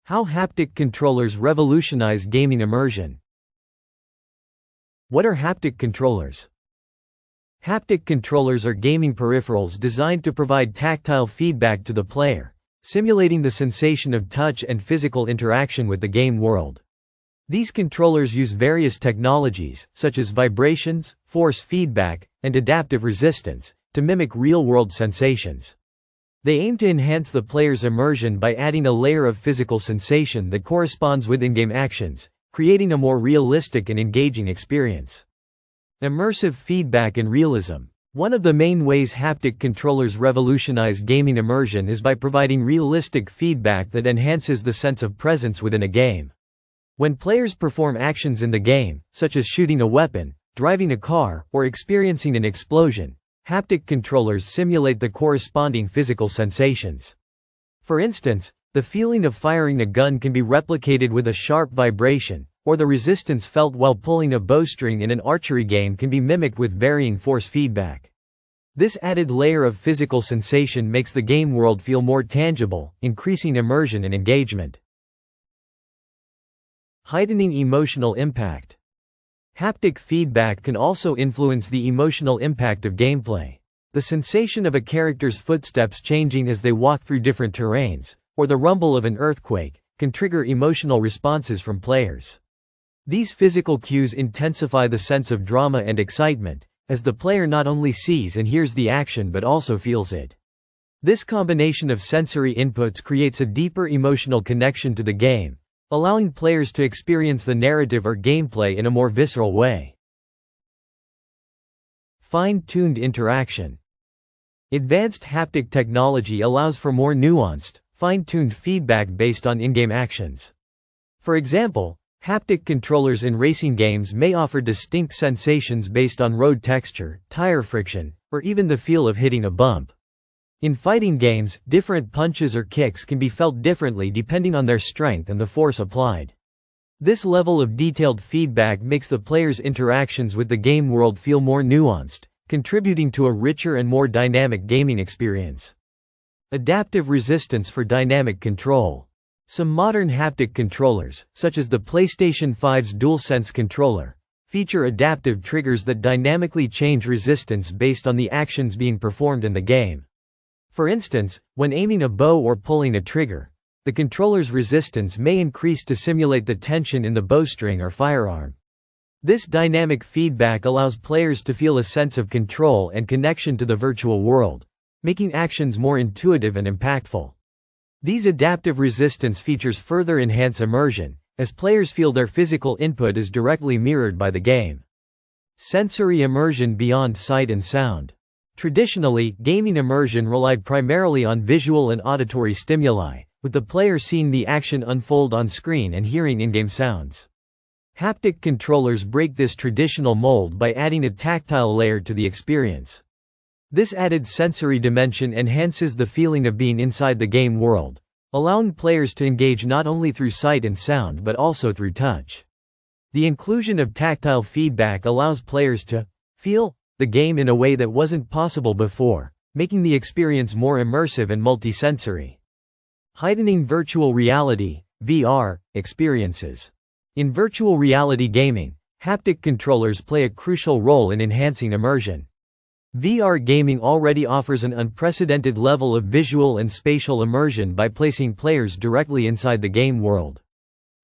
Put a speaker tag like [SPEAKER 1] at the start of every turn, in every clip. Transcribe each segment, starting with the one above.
[SPEAKER 1] How haptic controllers revolutionize gaming immersion. What are haptic controllers? Haptic controllers are gaming peripherals designed to provide tactile feedback to the player, simulating the sensation of touch and physical interaction with the game world. These controllers use various technologies, such as vibrations, force feedback, and adaptive resistance, to mimic real-world sensations. They aim to enhance the player's immersion by adding a layer of physical sensation that corresponds with in-game actions, creating a more realistic and engaging experience. Immersive feedback and realism. One of the main ways haptic controllers revolutionize gaming immersion is by providing realistic feedback that enhances the sense of presence within a game. When players perform actions in the game, such as shooting a weapon, driving a car, or experiencing an explosion, haptic controllers simulate the corresponding physical sensations. For instance, the feeling of firing a gun can be replicated with a sharp vibration, or the resistance felt while pulling a bowstring in an archery game can be mimicked with varying force feedback. This added layer of physical sensation makes the game world feel more tangible, increasing immersion and engagement. Heightening emotional impact. Haptic feedback can also influence the emotional impact of gameplay. The sensation of a character's footsteps changing as they walk through different terrains, or the rumble of an earthquake, can trigger emotional responses from players. These physical cues intensify the sense of drama and excitement, as the player not only sees and hears the action but also feels it. This combination of sensory inputs creates a deeper emotional connection to the game, allowing players to experience the narrative or gameplay in a more visceral way. Fine-tuned interaction. Advanced haptic technology allows for more nuanced, fine-tuned feedback based on in-game actions. For example, haptic controllers in racing games may offer distinct sensations based on road texture, tire friction, or even the feel of hitting a bump. In fighting games, different punches or kicks can be felt differently depending on their strength and the force applied. This level of detailed feedback makes the player's interactions with the game world feel more nuanced, contributing to a richer and more dynamic gaming experience. Adaptive resistance for dynamic control. Some modern haptic controllers, such as the PlayStation 5's DualSense controller, feature adaptive triggers that dynamically change resistance based on the actions being performed in the game. For instance, when aiming a bow or pulling a trigger, the controller's resistance may increase to simulate the tension in the bowstring or firearm. This dynamic feedback allows players to feel a sense of control and connection to the virtual world, making actions more intuitive and impactful. These adaptive resistance features further enhance immersion, as players feel their physical input is directly mirrored by the game. Sensory immersion beyond sight and sound. Traditionally, gaming immersion relied primarily on visual and auditory stimuli, with the player seeing the action unfold on screen and hearing in-game sounds. Haptic controllers break this traditional mold by adding a tactile layer to the experience. This added sensory dimension enhances the feeling of being inside the game world, allowing players to engage not only through sight and sound but also through touch. The inclusion of tactile feedback allows players to feel the game in a way that wasn't possible before, making the experience more immersive and multisensory. Heightening virtual reality (VR) experiences. In virtual reality gaming, haptic controllers play a crucial role in enhancing immersion. VR gaming already offers an unprecedented level of visual and spatial immersion by placing players directly inside the game world.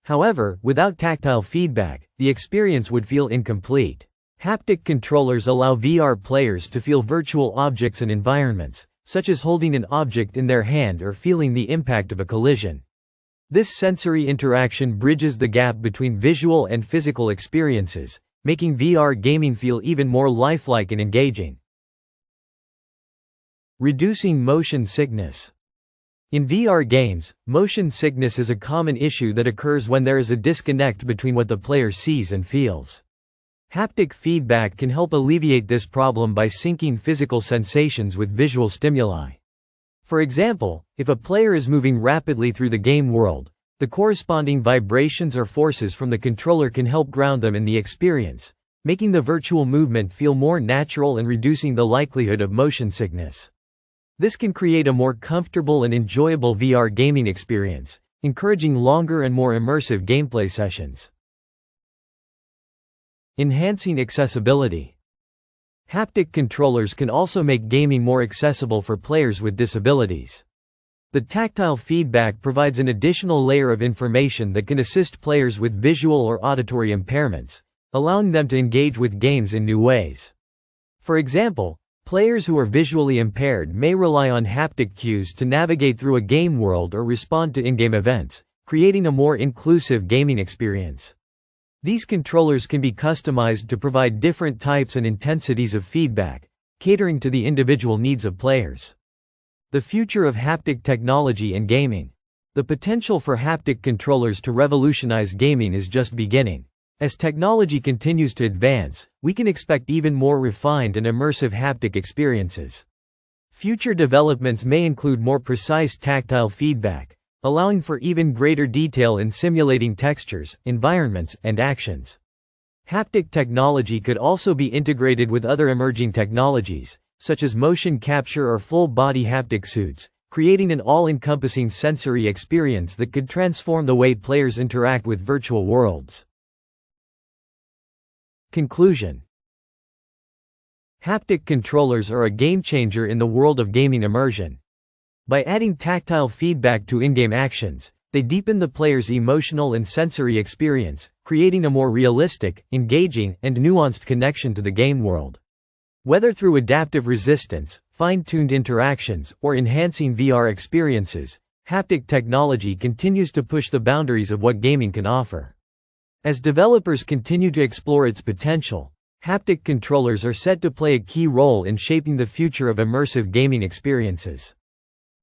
[SPEAKER 1] However, without tactile feedback, the experience would feel incomplete. Haptic controllers allow VR players to feel virtual objects and environments, such as holding an object in their hand or feeling the impact of a collision. This sensory interaction bridges the gap between visual and physical experiences, making VR gaming feel even more lifelike and engaging. Reducing motion sickness. In VR games, motion sickness is a common issue that occurs when there is a disconnect between what the player sees and feels. Haptic feedback can help alleviate this problem by syncing physical sensations with visual stimuli. For example, if a player is moving rapidly through the game world, the corresponding vibrations or forces from the controller can help ground them in the experience, making the virtual movement feel more natural and reducing the likelihood of motion sickness. This can create a more comfortable and enjoyable VR gaming experience, encouraging longer and more immersive gameplay sessions. Enhancing accessibility. Haptic controllers can also make gaming more accessible for players with disabilities. The tactile feedback provides an additional layer of information that can assist players with visual or auditory impairments, allowing them to engage with games in new ways. For example, players who are visually impaired may rely on haptic cues to navigate through a game world or respond to in-game events, creating a more inclusive gaming experience. These controllers can be customized to provide different types and intensities of feedback, catering to the individual needs of players. The future of haptic technology and gaming. The potential for haptic controllers to revolutionize gaming is just beginning. As technology continues to advance, we can expect even more refined and immersive haptic experiences. Future developments may include more precise tactile feedback, allowing for even greater detail in simulating textures, environments, and actions. Haptic technology could also be integrated with other emerging technologies, such as motion capture or full-body haptic suits, creating an all-encompassing sensory experience that could transform the way players interact with virtual worlds. Conclusion. Haptic controllers are a game-changer in the world of gaming immersion. By adding tactile feedback to in-game actions, they deepen the player's emotional and sensory experience, creating a more realistic, engaging, and nuanced connection to the game world. Whether through adaptive resistance, fine-tuned interactions, or enhancing VR experiences, haptic technology continues to push the boundaries of what gaming can offer. As developers continue to explore its potential, haptic controllers are set to play a key role in shaping the future of immersive gaming experiences.